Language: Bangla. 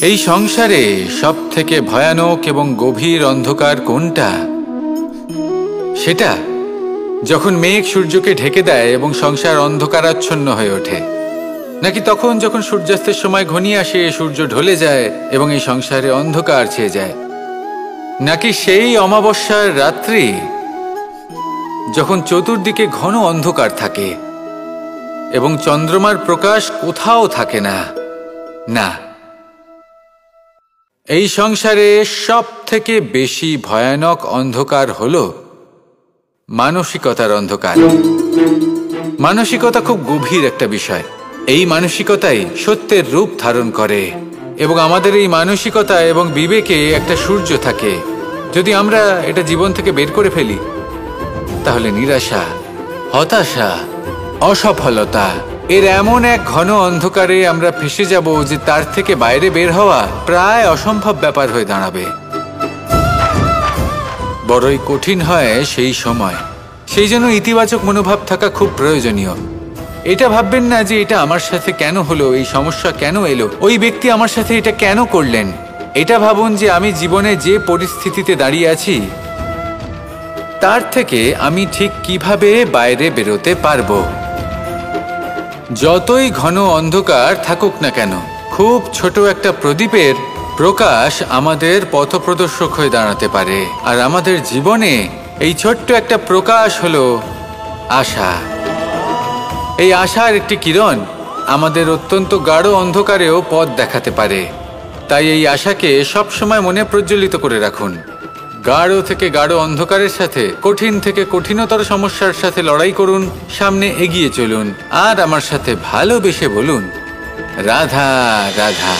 এই সংসারে সবথেকে ভয়ানক এবং গভীর অন্ধকার কোনটা? সেটা যখন মেঘ সূর্যকে ঢেকে দেয় এবং সংসার অন্ধকারাচ্ছন্ন হয়ে ওঠে, নাকি তখন যখন সূর্যাস্তের সময় ঘনিয়ে আসে, সূর্য ঢলে যায় এবং এই সংসারে অন্ধকার ছেয়ে যায়, নাকি সেই অমাবস্যার রাত্রি যখন চতুর্দিকে ঘন অন্ধকার থাকে এবং চন্দ্রমার প্রকাশ কোথাও থাকে না? না, এই সংসারে সব থেকে বেশি ভয়ানক অন্ধকার হলো মানসিকতার অন্ধকার। মানসিকতা খুব গভীর একটা বিষয়। এই মানসিকতাই সত্যের রূপ ধারণ করে এবং আমাদের এই মানসিকতা এবং বিবেকে একটা সূর্য থাকে। যদি আমরা এটা জীবন থেকে বের করে ফেলি, তাহলে নিরাশা, হতাশা, অসফলতা এর এমন এক ঘন অন্ধকারে আমরা ফেসে যাব যে তার থেকে বাইরে বের হওয়া প্রায় অসম্ভব ব্যাপার হয়ে দাঁড়াবে। বড়ই কঠিন হয় সেই সময়। সেই জন্য ইতিবাচক মনোভাব থাকা খুব প্রয়োজনীয়। এটা ভাববেন না যে এটা আমার সাথে কেন হলো, এই সমস্যা কেন এলো, ওই ব্যক্তি আমার সাথে এটা কেন করলেন। এটা ভাবুন যে আমি জীবনে যে পরিস্থিতিতে দাঁড়িয়ে আছি তার থেকে আমি ঠিক কিভাবে বাইরে বেরোতে পারবো। যতই ঘন অন্ধকার থাকুক না কেন, খুব ছোট একটা প্রদীপের প্রকাশ আমাদের পথপ্রদর্শক হয়ে দাঁড়াতে পারে। আর আমাদের জীবনে এই ছোট্ট একটা প্রকাশ হলো আশা। এই আশার একটি কিরণ আমাদের অত্যন্ত গাঢ় অন্ধকারেও পথ দেখাতে পারে। তাই এই আশাকে সবসময় মনে প্রজ্বলিত করে রাখুন। গাঢ় থেকে গাঢ় অন্ধকারের সাথে, কঠিন থেকে কঠিনতর সমস্যার সাথে লড়াই করুন, সামনে এগিয়ে চলুন আর আমার সাথে ভালোবেসে বলুন, রাধা রাধা।